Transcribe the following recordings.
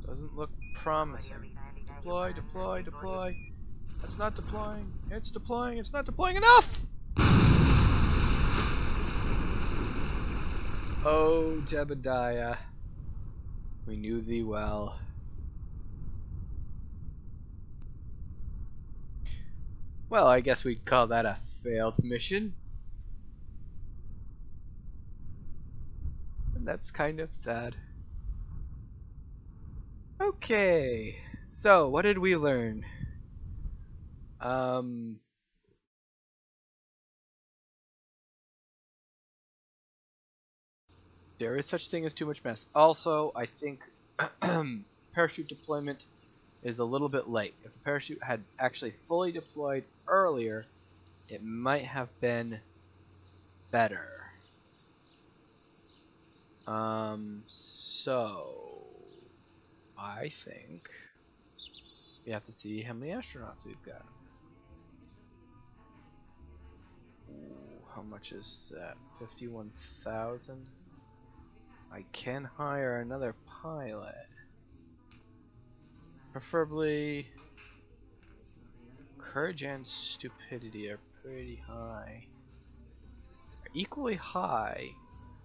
Doesn't look promising. Deploy, deploy, deploy. That's not deploying. It's deploying. It's not deploying enough! Oh, Jebidiah. We knew thee well. Well, I guess we'd call that a failed mission. And that's kind of sad. Okay, so what did we learn? There is such thing as too much mess. Also, I think parachute deployment is a little bit late. If the parachute had actually fully deployed earlier, it might have been better. So I think we have to see how many astronauts we've got. Ooh, how much is that? 51,000. I can hire another pilot. Preferably, courage and stupidity are pretty high. Are equally high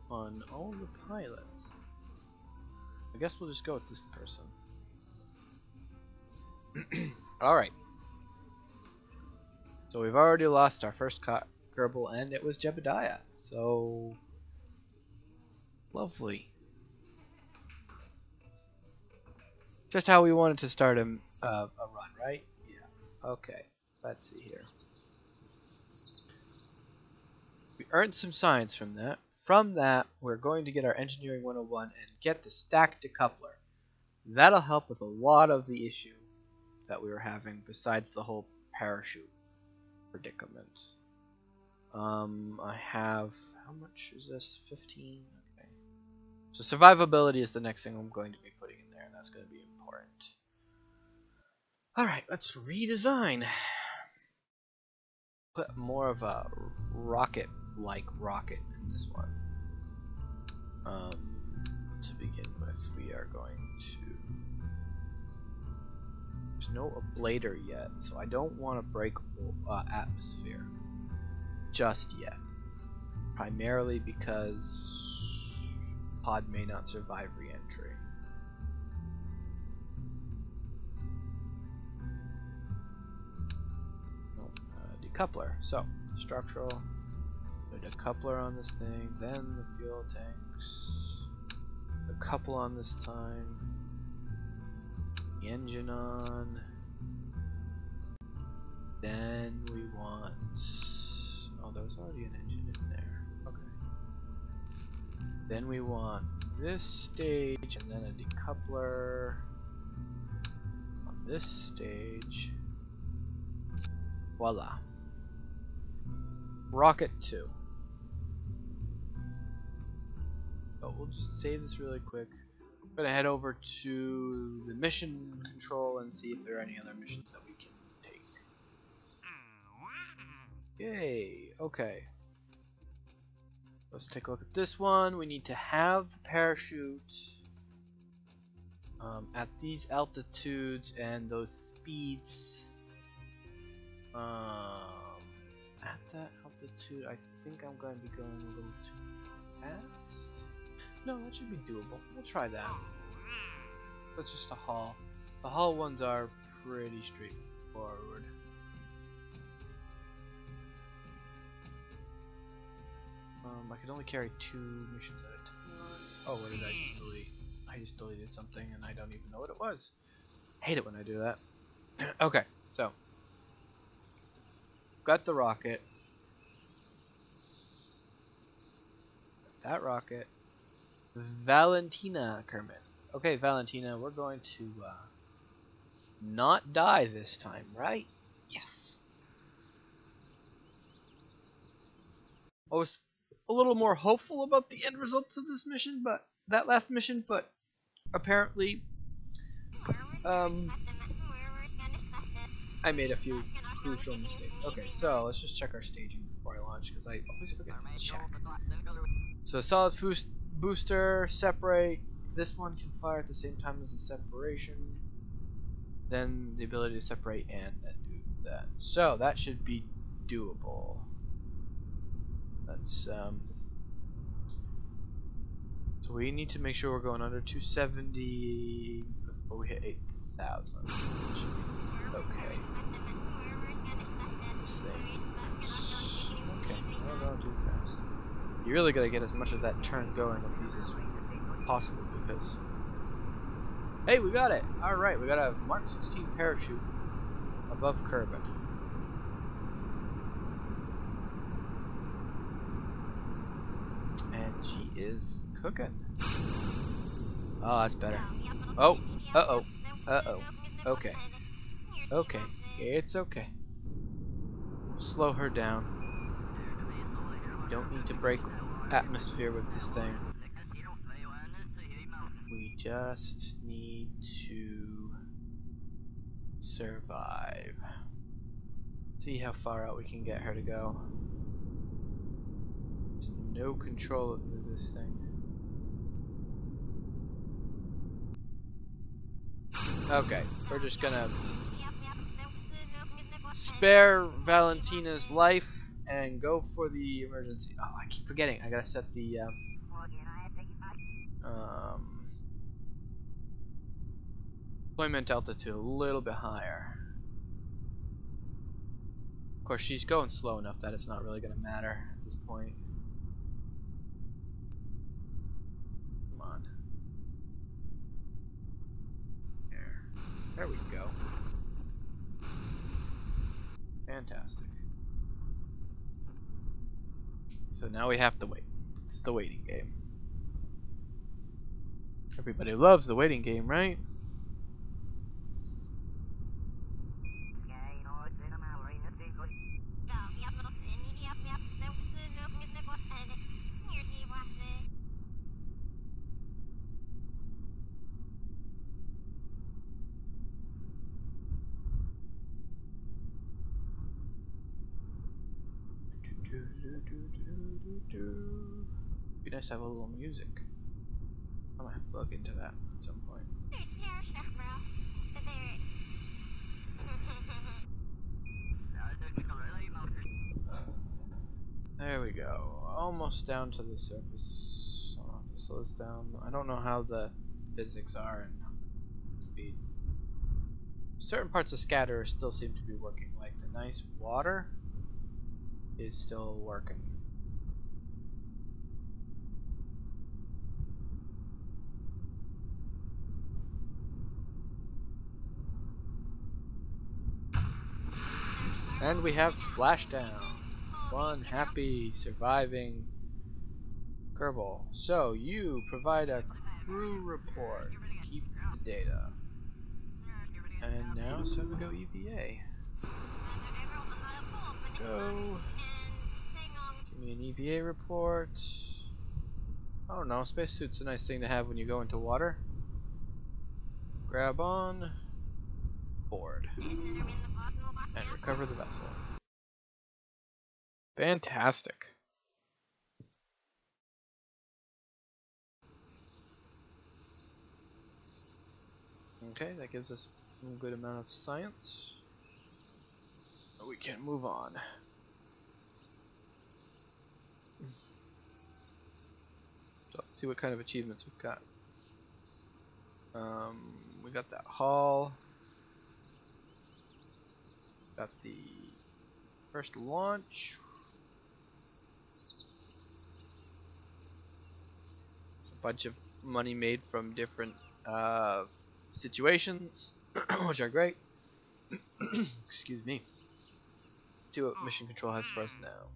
on all the pilots. I guess we'll just go with this person. Alright. So we've already lost our first Kerbal, and it was Jebidiah. So lovely. Just how we wanted to start a run, right? Yeah. Okay. Let's see here. We earned some science from that. From that, we're going to get our Engineering 101 and get the stack decoupler. That'll help with a lot of the issue that we were having besides the whole parachute predicament. I have, how much is this? 15? Okay. So survivability is the next thing I'm going to be putting in there, and that's going to be important. Alright, let's redesign. Put more of a rocket-like rocket in this one. To begin with, we are going to... There's no ablator yet, so I don't want to break atmosphere just yet. Primarily because pod may not survive re-entry. Decoupler. So, structural. Put a decoupler on this thing, then the fuel tanks. A couple on this time. The engine on. Then we want... Oh, there was already an engine in there. Okay. Then we want this stage, and then a decoupler on this stage. Voila. Rocket 2. Oh, we'll just save this really quick. I'm gonna head over to the mission control and see if there are any other missions that we can take. Yay, okay. Let's take a look at this one. We need to have the parachute at these altitudes and those speeds. At that altitude, I think I'm going to be going a little too fast. No, that should be doable. We'll try that. That's just a haul. The haul ones are pretty straightforward. I could only carry 2 missions at a time. Oh, what did I just delete? I just deleted something and I don't even know what it was. Hate it when I do that. Okay, so got the rocket. Got that rocket. Valentina Kerman. Okay, Valentina, we're going to not die this time, right? Yes. I was a little more hopeful about the end results of this mission, but that last mission, but apparently I made a few crucial mistakes. Okay, so let's just check our staging before I launch, because I always forget to check. So solid booster, separate. This one can fire at the same time as the separation. Then the ability to separate and then do that. So that should be doable. Let's so we need to make sure we're going under 270 before we hit 8,000. Should be okay. This thing. Okay, we're going too fast. You really gotta get as much of that turn going with these as possible because. Hey, we got it! Alright, we got a Mark 16 parachute above Kerman. And she is cooking. Oh, that's better. Oh, uh-oh, uh-oh. Okay. Okay, it's okay. We'll slow her down. Don't need to break atmosphere with this thing. We just need to survive. See how far out we can get her to go. There's no control of this thing. Okay, we're just gonna spare Valentina's life and go for the emergency. Oh, I keep forgetting. I gotta set the deployment altitude a little bit higher. Of course, she's going slow enough that it's not really gonna matter at this point. Come on. There we go. Fantastic. So now we have to wait. It's the waiting game. Everybody loves the waiting game, right? Be nice to have a little music. I might have to look into that at some point. There we go. Almost down to the surface. I'll have to slow this down. I don't know how the physics are and speed. Certain parts of scatter still seem to be working. Like the nice water is still working. And we have splashdown. One happy surviving Kerbal. So you provide a crew report. Keep the data. And now it's time to go EVA. Go. Give me an EVA report. I don't know, spacesuit's a nice thing to have when you go into water. Grab on. Board. And recover the vessel. Fantastic. Okay, that gives us a good amount of science. We can move on. So let's see what kind of achievements we've got. We got that haul. Got the first launch. A bunch of money made from different situations, which are great. Excuse me. See what mission control has for us now.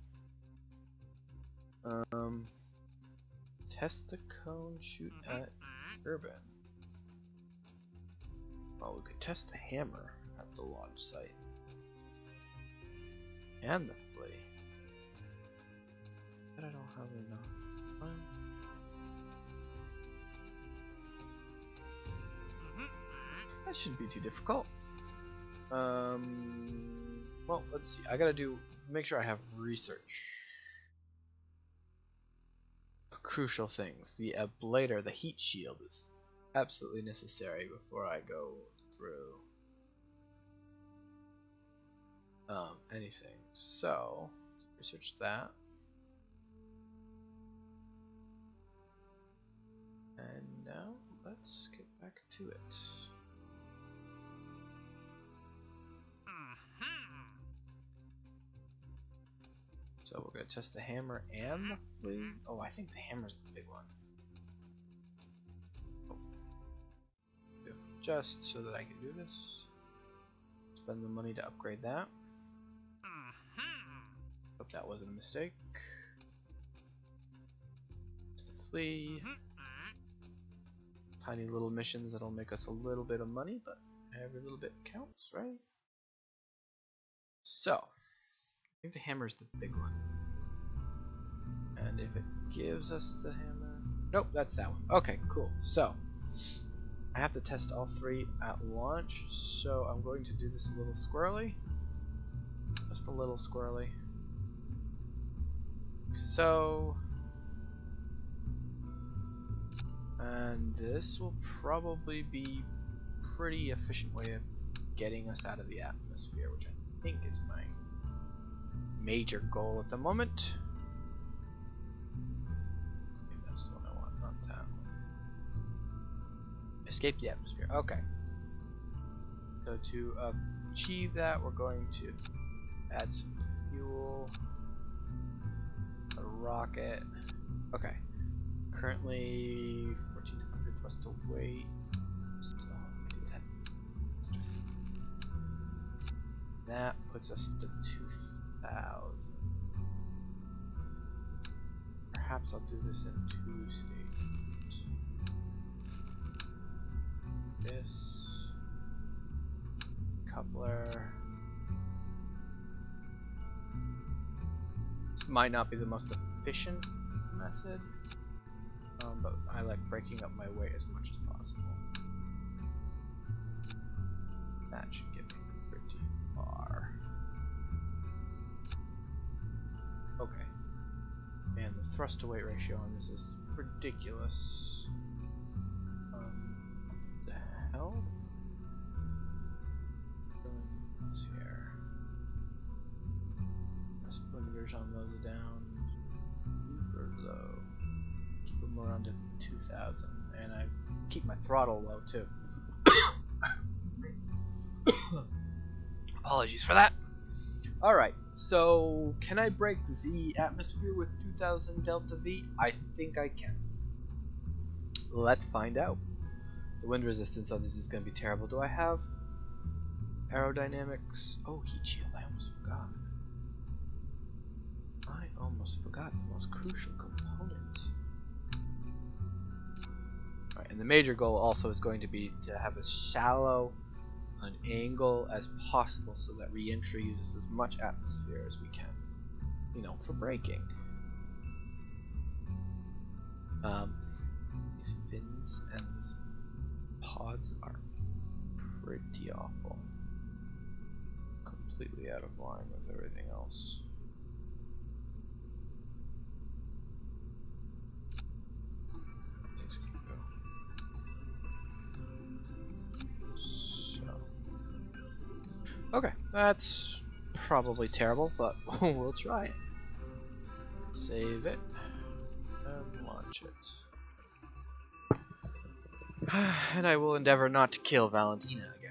Test the cone, shoot at Urban. Well, we could test the hammer at the launch site. And the flea. But I don't have enough time. That shouldn't be too difficult. Well, let's see. I gotta make sure I have research. crucial things. The ablator, the heat shield, is absolutely necessary before I go through anything. So let's research that. And now let's get back to it. So we're going to test the hammer and the flea. Oh, I think the hammer's the big one. Oh. Just so that I can do this. Spend the money to upgrade that. Hope that wasn't a mistake. Just the flea. Tiny little missions that'll make us a little bit of money, but every little bit counts, right? So, I think the hammer is the big one. And if it gives us the hammer... Nope, that's that one. Okay, cool. So, I have to test all three at launch, so I'm going to do this a little squirrely. Just a little squirrely. So... And this will probably be a pretty efficient way of getting us out of the atmosphere, which I think is my major goal at the moment. Maybe that's the one I want, not that one. Escape the atmosphere. Okay. So to achieve that, we're going to add some fuel, a rocket. Okay. Currently 1400 thrust to weight. So I did that. That puts us to 2000. Perhaps I'll do this in 2 stages. This coupler. This might not be the most efficient method. But I like breaking up my weight as much as possible. That should get me pretty far. Okay. And the thrust to weight ratio on this is ridiculous. What the hell? What's here? Spin version lows it down. Super low. Around to 2000, and I keep my throttle low too. Apologies for that. Alright, so can I break the atmosphere with 2000 delta V? I think I can. Let's find out. The wind resistance on this is going to be terrible. Do I have aerodynamics? Oh, heat shield, I almost forgot. I almost forgot the most crucial component. Right, and the major goal also is going to be to have as shallow an angle as possible so that re-entry uses as much atmosphere as we can, you know, for braking. These fins and these pods are pretty awful. Completely out of line with everything else. Okay, that's probably terrible, but we'll try it. Save it and launch it. And I will endeavor not to kill Valentina again.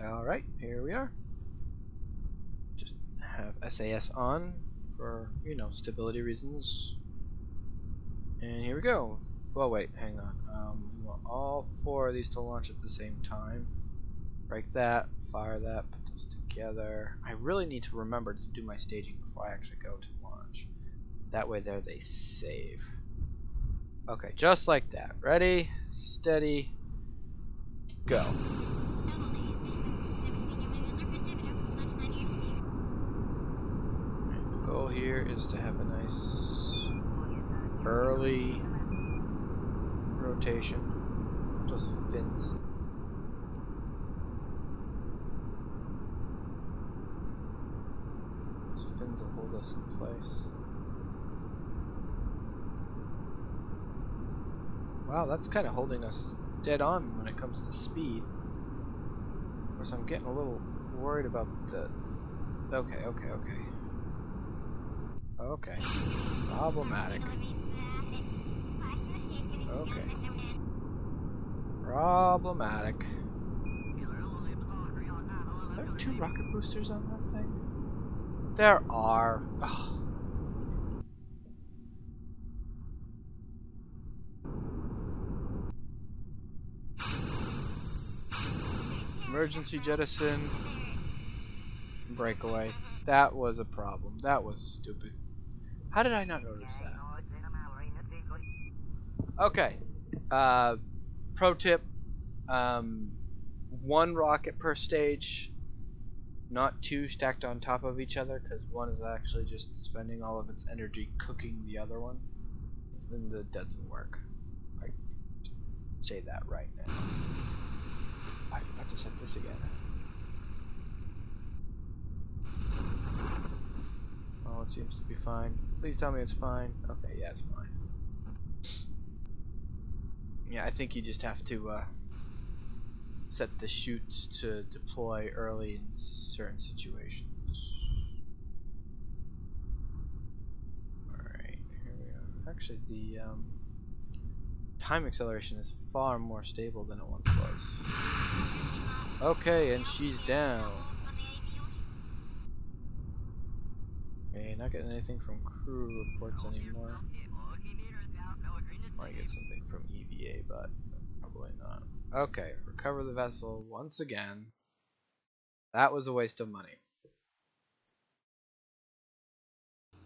Alright, here we are. Just have SAS on for, you know, stability reasons. And here we go. Well, wait, hang on. We want all 4 of these to launch at the same time. Break that, fire that, put those together. I really need to remember to do my staging before I actually go to launch. That way there they save. Okay, just like that. Ready, steady, go. Goal here is to have a nice early rotation. Those fins. Those fins will hold us in place. Wow, that's kind of holding us dead on when it comes to speed. Of course, I'm getting a little worried about the... Okay. Problematic. Okay. Problematic. Are there 2 rocket boosters on that thing? There are. Ugh. Emergency jettison. Breakaway. That was a problem. That was stupid. How did I not notice that? Okay. Pro tip. 1 rocket per stage. Not 2 stacked on top of each other, because one is actually just spending all of its energy cooking the other one. Then that doesn't work. I say that right now. I forgot to set this again. Oh, it seems to be fine. Please tell me it's fine. Okay, yeah, it's fine. Yeah, I think you just have to set the chutes to deploy early in certain situations. Alright, here we are. Actually, the time acceleration is far more stable than it once was. Okay, and she's down. Okay, not getting anything from crew reports anymore. Might get something from EVA, but probably not. Okay, recover the vessel once again. That was a waste of money.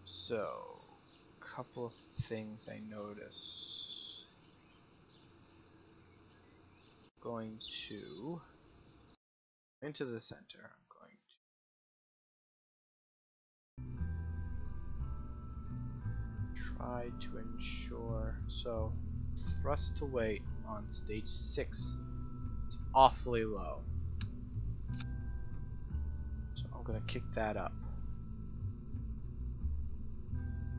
So, a couple of things I notice. Going to into the center. I'm going to try to ensure. So, thrust to weight on stage 6 is awfully low. So I'm gonna kick that up.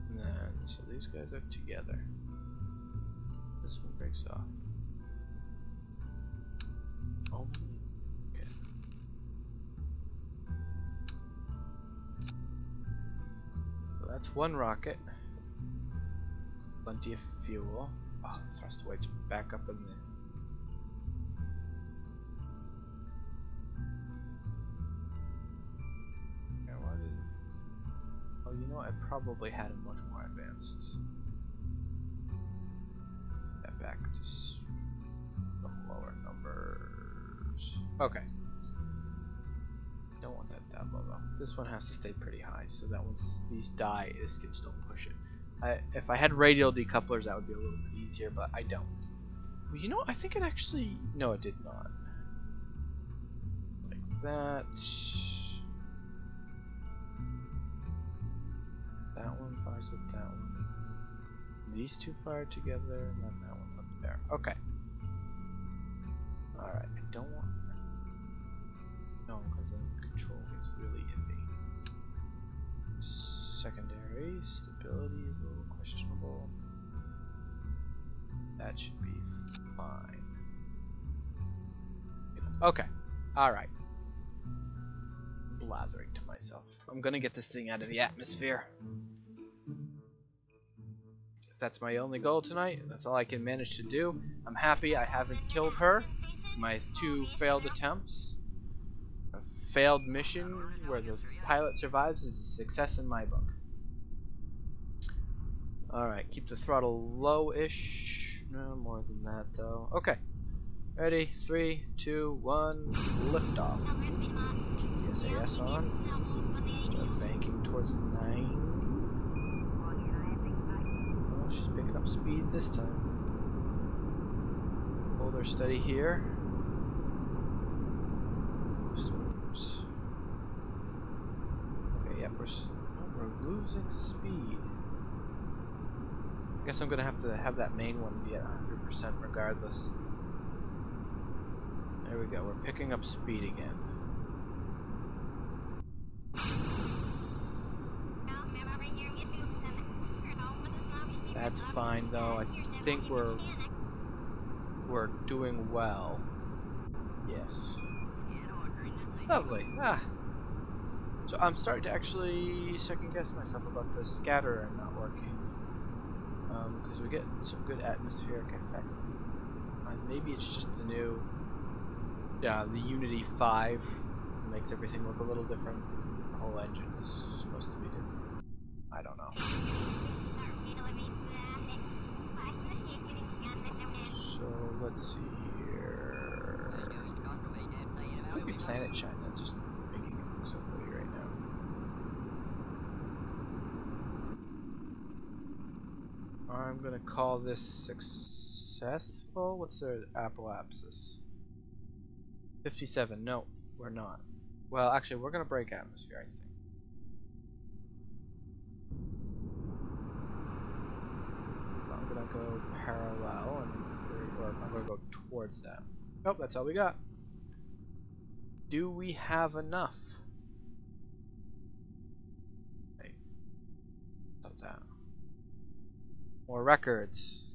And then, so these guys are together. This one breaks off. Oh, okay. So that's 1 rocket. Plenty of fuel. Oh, thrust to weight's back up in the... Oh, you know what? I probably had it much more advanced. That back to some lower numbers. Okay. Don't want that low though. This one has to stay pretty high, so that once these die, the skips don't push it. If I had radial decouplers, that would be a little bit easier, but I don't. Well, you know what? I think it actually... No, it did not. Like that. That one fires with that one. These 2 fire together, and then that one's up there. Okay. Alright, I don't want... No, because then control gets really iffy. Secondary stability is a little questionable. That should be fine. Okay. Alright. Blathering to myself. I'm gonna get this thing out of the atmosphere. If that's my only goal tonight, that's all I can manage to do. I'm happy I haven't killed her. My 2 failed attempts. A failed mission where the pilot survives is a success in my book. Alright, keep the throttle low-ish. No more than that though. Okay. Ready? 3, 2, 1, lift off. Keep the SAS on. Start banking towards 9. Oh, she's picking up speed this time. Hold her steady here. Okay, yep, we're losing speed. Guess I'm gonna have to have that main one be at 100% regardless. There we go, we're picking up speed again. That's fine though, I think we're doing well. Yes. Lovely. So I'm starting to actually second guess myself about the scatterer not working. Because we get some good atmospheric effects. Maybe it's just the new, the Unity 5 makes everything look a little different. The whole engine is supposed to be different. I don't know. So let's see here. Could be Planet Shine. That's just making it look so pretty right now. I'm gonna call this successful. What's their apoapsis? 57. No, we're not. Well, actually, we're gonna break atmosphere, I think. I'm gonna go parallel and or I'm gonna go towards that. Oh, that's all we got. Do we have enough? Hey, stop that. More records.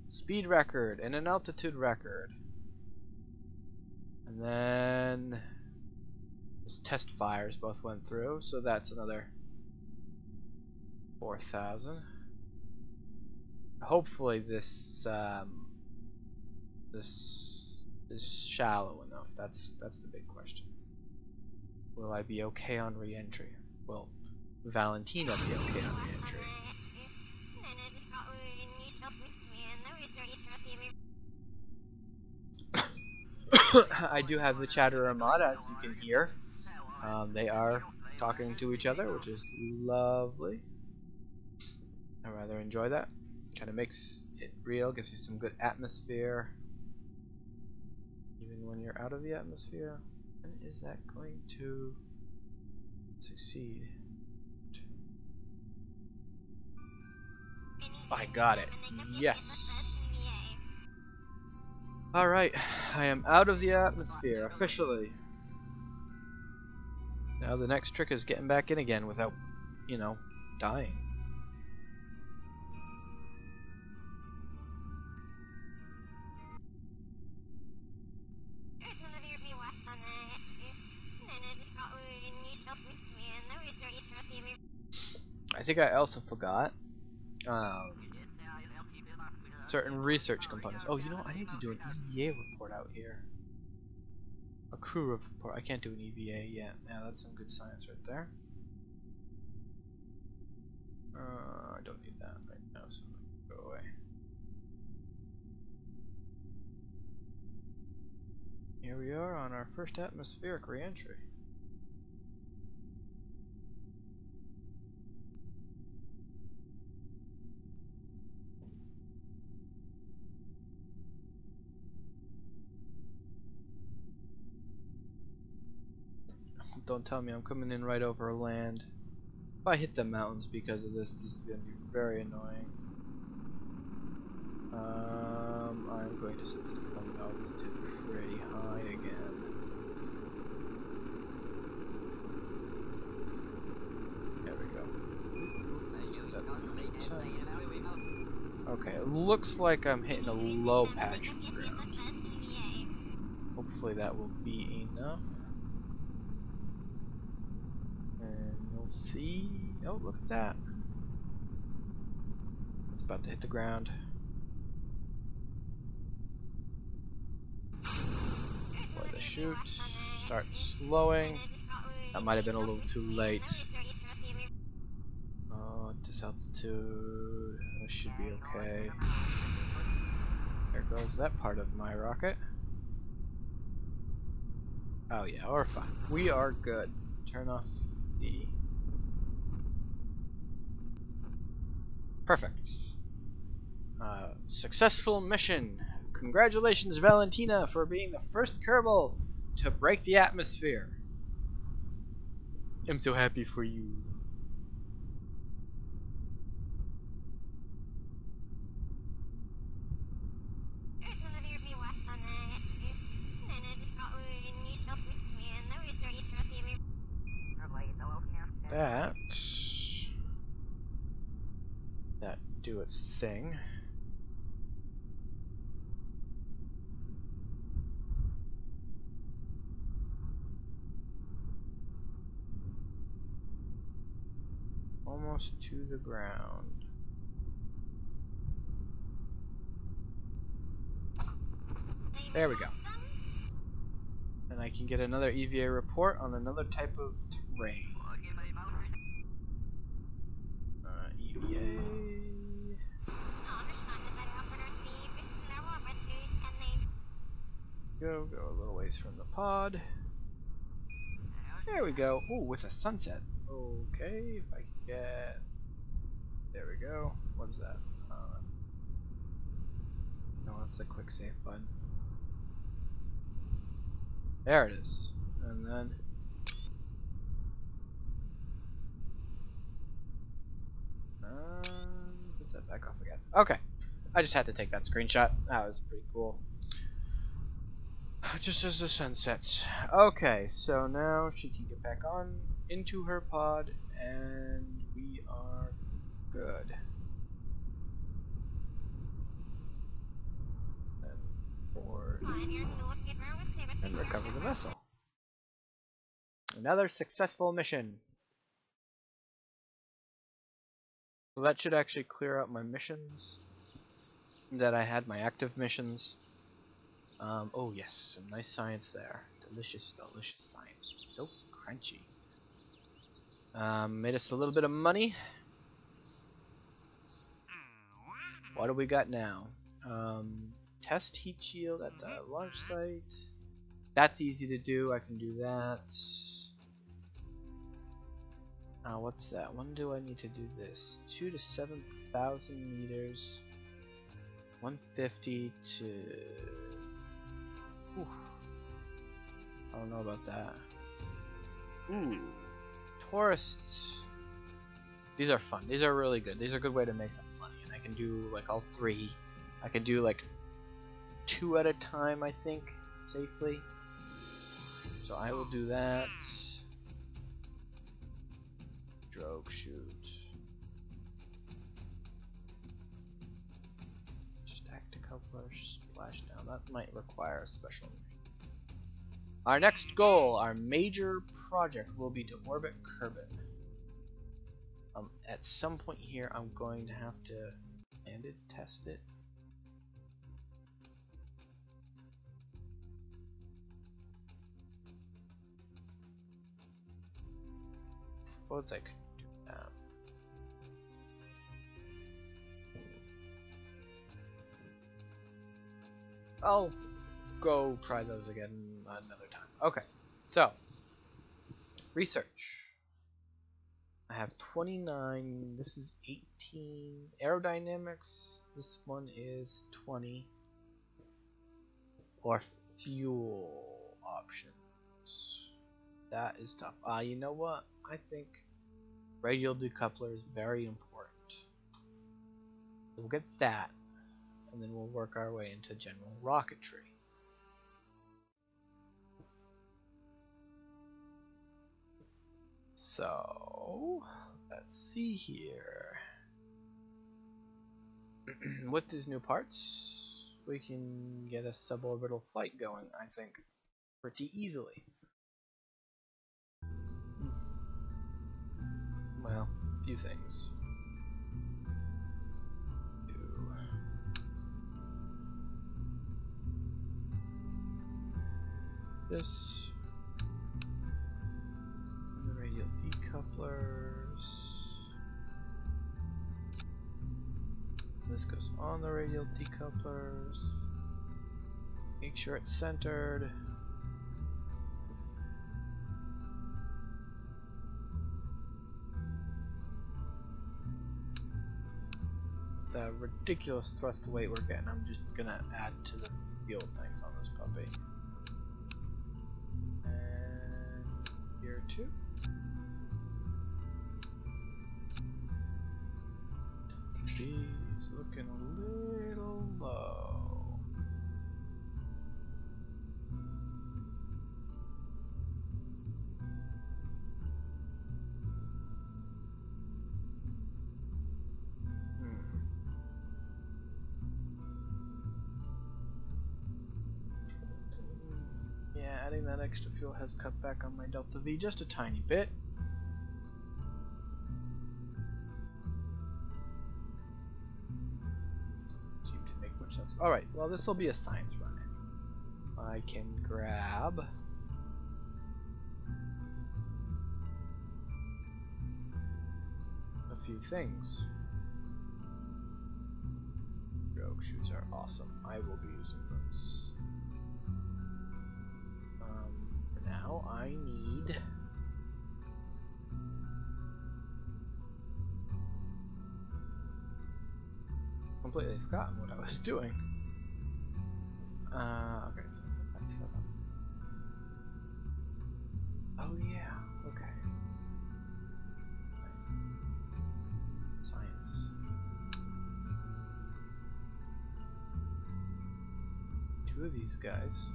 Speed record and an altitude record. And then those test fires both went through, so that's another 4,000. Hopefully this this is shallow enough. That's the big question. Will I be okay on re-entry? Will Valentina be okay on re-entry? I do have the Chatterer mod, as you can hear. They are talking to each other, which is lovely. I rather enjoy that. Kind of makes it real, gives you some good atmosphere. Even when you're out of the atmosphere. And is that going to succeed? I got it. Yes. Alright, I am out of the atmosphere, officially. Now the next trick is getting back in again without, you know, dying. I think I also forgot certain research components. Oh, you know what? I need to do an EVA report out here. A crew report. I can't do an EVA yet. Yeah, that's some good science right there. I don't need that right now, so go away. Here we are on our first atmospheric re-entry. Don't tell me I'm coming in right over land. If I hit the mountains because of this, this is going to be very annoying. I'm going to set the deployment altitude pretty high again. There we go. Okay, it looks like I'm hitting a low patch of ground. Hopefully that will be enough. And we'll see. Oh, look at that. It's about to hit the ground. Boy, the chute. Start slowing. That might have been a little too late. Oh, at this altitude. This should be okay. There goes that part of my rocket. Oh yeah, we're fine. We are good. Turn off the... Perfect. Successful mission. Congratulations, Valentina, for being the first Kerbal to break the atmosphere. I'm so happy for you. that do its thing. Almost to the ground. There we go. And I can get another EVA report on another type of terrain. EVA. Go a little ways from the pod. There we go. Oh, with a sunset. Okay, if I can get. There we go. What is that? No, that's the quick save button. There it is. And then. Put that back off again. Okay. I just had to take that screenshot. That was pretty cool. Just as the sun sets. Okay, so now she can get back on into her pod, and we are good. And board. And recover the vessel. Another successful mission. So that should actually clear out my missions that I had, my active missions. Oh yes, some nice science there. Delicious, delicious science. So crunchy. Made us a little bit of money. What do we got now? Test heat shield at the launch site. That's easy to do. I can do that. What's that? When do I need to do this? 2 to 7,000 meters. 150 to. Oof. I don't know about that. Ooh, tourists. These are fun. These are really good. These are a good way to make some money. And I can do like all 3. I can do like 2 at a time, I think, safely. So I will do that. Drogue shoot. Stack to coupler, splashdown. That might require a special mission. Our next goal, our major project, will be to orbit Kerman. At some point here, I'm going to have to land it, test it. I suppose I could do that. I'll go try those again another time. Okay, so research. I have 29. This is 18. Aerodynamics. This one is 20. Or fuel options. That is tough. You know what? I think radial decoupler is very important. So we'll get that, and then we'll work our way into general rocketry. So let's see here. With these new parts, we can get a suborbital flight going, I think, pretty easily. Well, a few things. This. And the radial decouplers. This goes on the radial decouplers. Make sure it's centered. The ridiculous thrust to weight we're getting, I'm just gonna add to the field things on this puppy. And here too. He's looking a little low. adding that extra fuel has cut back on my delta V just a tiny bit. Doesn't seem to make much sense. Alright, well this will be a science run. I can grab a few things. Drogue shoots are awesome. I will be using those. For now, I need completely forgotten what I was doing. Okay, so that's set up. Oh yeah, okay. Science. Two of these guys.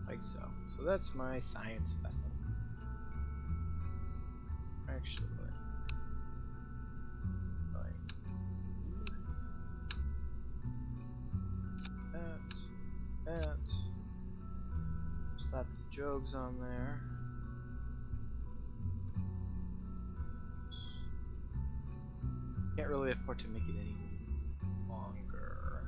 Like so. So that's my science vessel. Actually, that. Slap the jogs on there. Can't really afford to make it any longer.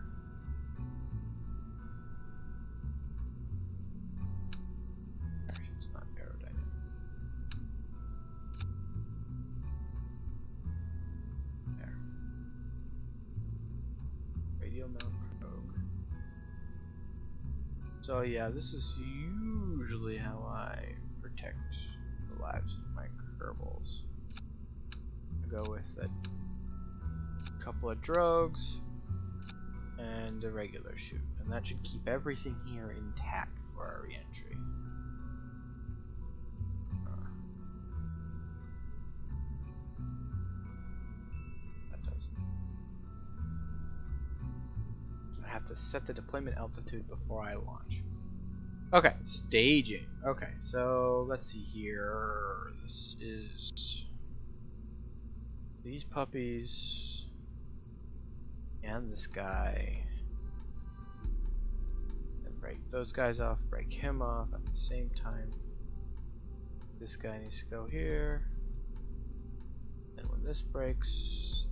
Actually, it's not aerodynamic. There. Radial mount drogue. So yeah, this is usually how I protect the lives of my Kerbals. I go with a couple of drogues and a regular shoot, and that should keep everything here intact for our re-entry. That does. I have to set the deployment altitude before I launch. Okay, staging. Okay, so let's see here. This is these puppies and this guy. And break those guys off, break him off at the same time. This guy needs to go here. And when this breaks,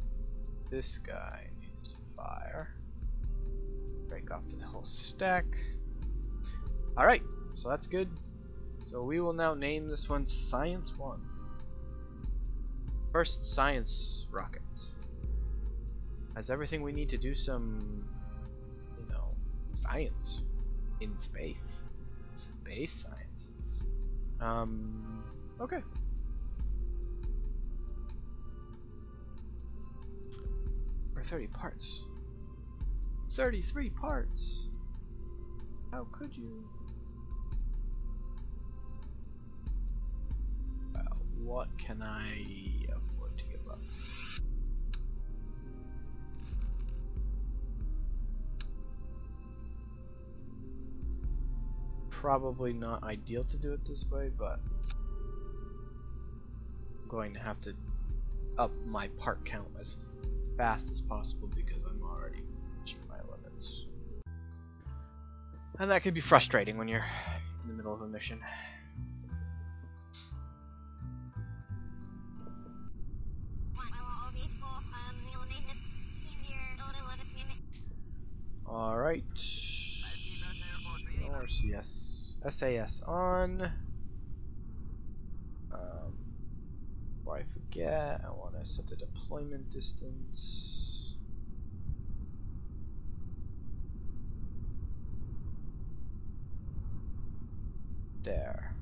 this guy needs to fire. Break off the whole stack. Alright, so that's good. So we will now name this one Science 1. First science rocket. Has everything we need to do some, you know, science in space. Space science. Okay. For 30 parts. 33 parts. How could you? Well, what can I afford to give up? Probably not ideal to do it this way, but I'm going to have to up my part count as fast as possible because I'm already reaching my limits. And that can be frustrating when you're in the middle of a mission. Alright. RCS SAS on. Before I forget, I want to set the deployment distance. There.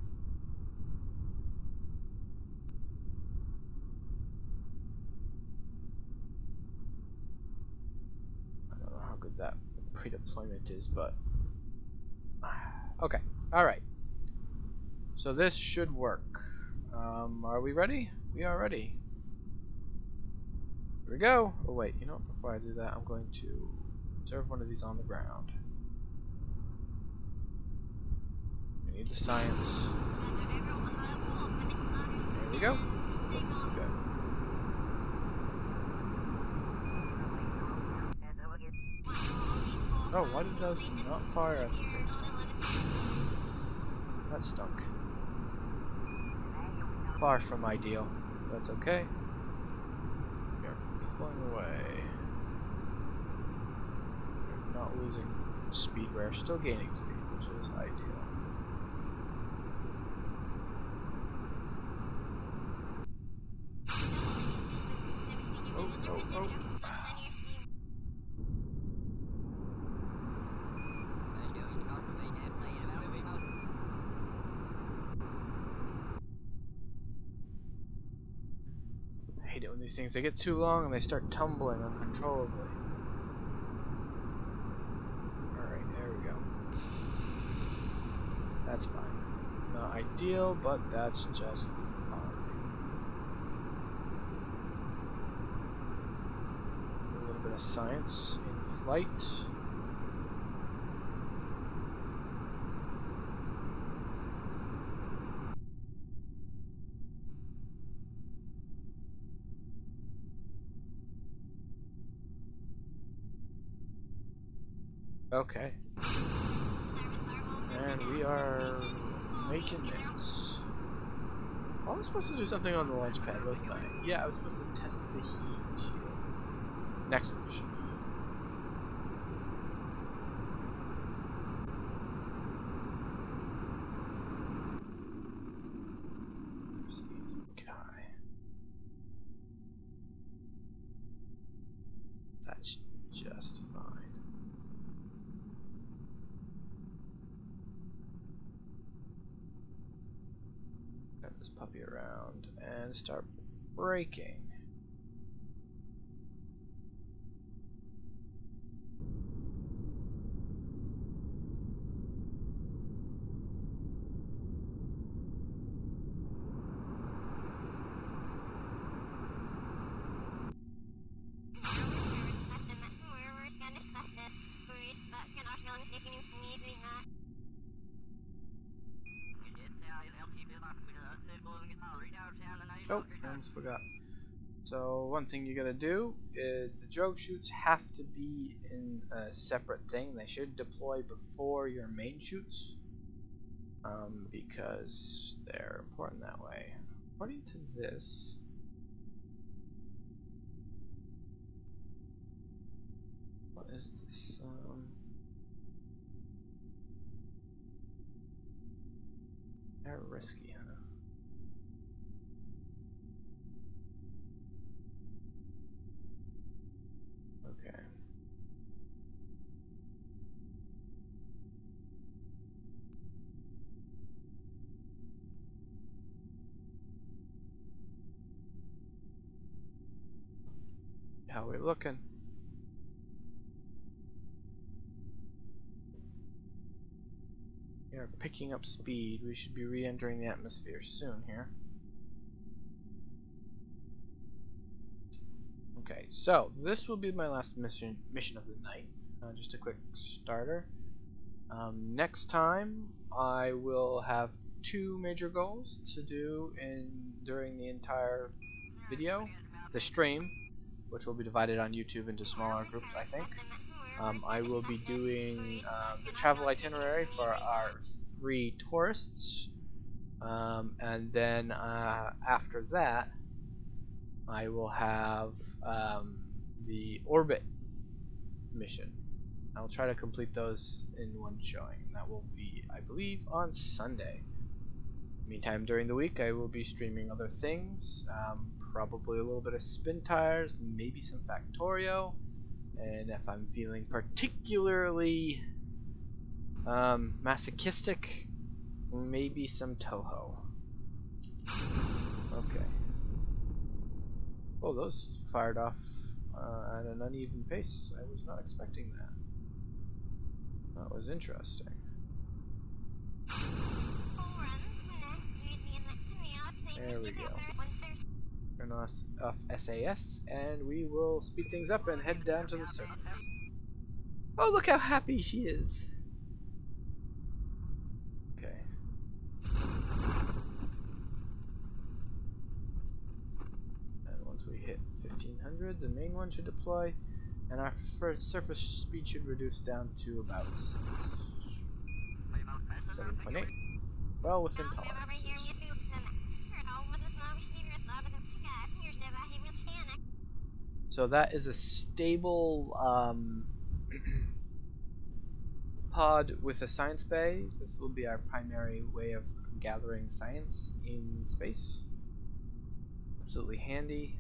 I don't know how good that pre-deployment is, but okay. Alright. So this should work. Are we ready? We are ready. Here we go. Oh wait, you know what? Before I do that, I'm going to serve one of these on the ground. We need the science. There we go. Good. Oh, why did those not fire at the same time? That stunk. Far from ideal. That's okay. We are pulling away. We're not losing speed, we're still gaining speed, which is ideal. Oh, oh, oh. I hate it when these things, they get too long and they start tumbling uncontrollably. Alright, there we go. That's fine. Not ideal, but that's just fine. A little bit of science in flight. Okay. And we are making mints. I was supposed to do something on the launch pad, wasn't I? Yeah, I was supposed to test the heat shield. Next mission. Get high. That's just fine. Turn this puppy around and start braking. Oh, I almost forgot. So one thing you gotta do is the drogue chutes have to be in a separate thing. They should deploy before your main chutes, because they're important that way. According to this, what is this? They're risky, huh? Okay. How we looking? We are picking up speed. We should be re-entering the atmosphere soon here. Okay, so this will be my last mission of the night. Just a quick starter. Next time, I will have 2 major goals to do during the entire video. The stream, which will be divided on YouTube into smaller groups, I think. I will be doing the travel itinerary for our 3 tourists, and then after that, I will have the orbit mission. I'll try to complete those in one showing. That will be, I believe, on Sunday. Meantime, during the week, I will be streaming other things, probably a little bit of spin tires, maybe some Factorio, and if I'm feeling particularly masochistic, maybe some Toho. Okay. Oh, those fired off at an uneven pace. I was not expecting that. That was interesting. There we go. Turn off SAS, and we will speed things up and head down to the surface. Oh, look how happy she is. Okay. And once we hit 1500, the main one should deploy, and our surface speed should reduce down to about 7.8. well within tolerances. So that is a stable pod with a science bay. This will be our primary way of gathering science in space. Absolutely handy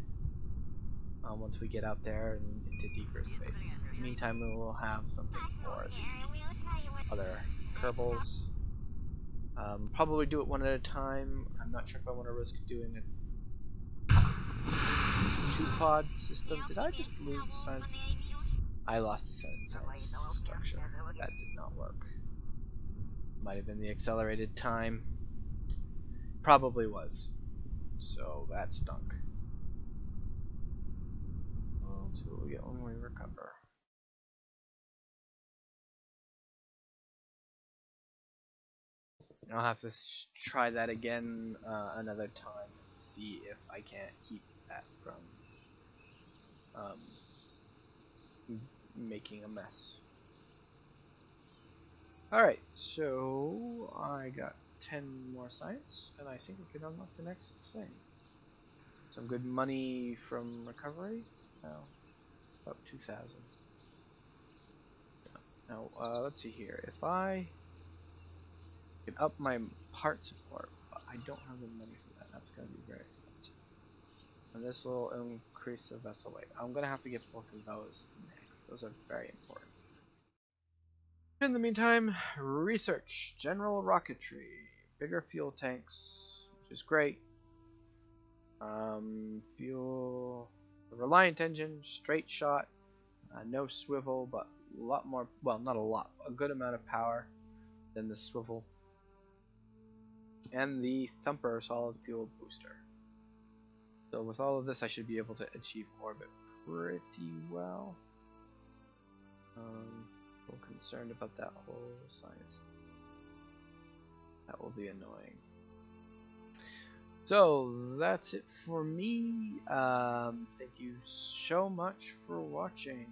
once we get out there and into deeper space. In the meantime, we will have something for the other Kerbals. Probably do it one at a time. I'm not sure if I want to risk doing a 2-pod system. Did I just lose the science? I lost the science structure. That did not work. Might have been the accelerated time. Probably was. So that stunk. We'll see what we get when we recover. I'll have to try that again another time and see if I can't keep that from making a mess. Alright, so I got 10 more science, and I think we can unlock the next thing. Some good money from recovery. Now, about 2,000. Now, let's see here. If I can up my heart support, but I don't have the money for that. That's going to be very expensive. And this will increase the vessel weight. I'm going to have to get both of those next. Those are very important. In the meantime, research. General rocketry. Bigger fuel tanks, which is great. Fuel. Reliant engine. Straight shot. No swivel, but a lot more. Well, not a lot. A good amount of power than the swivel. And the Thumper solid fuel booster. So with all of this, I should be able to achieve orbit pretty well. A little concerned about that whole science. That will be annoying. So that's it for me. Thank you so much for watching.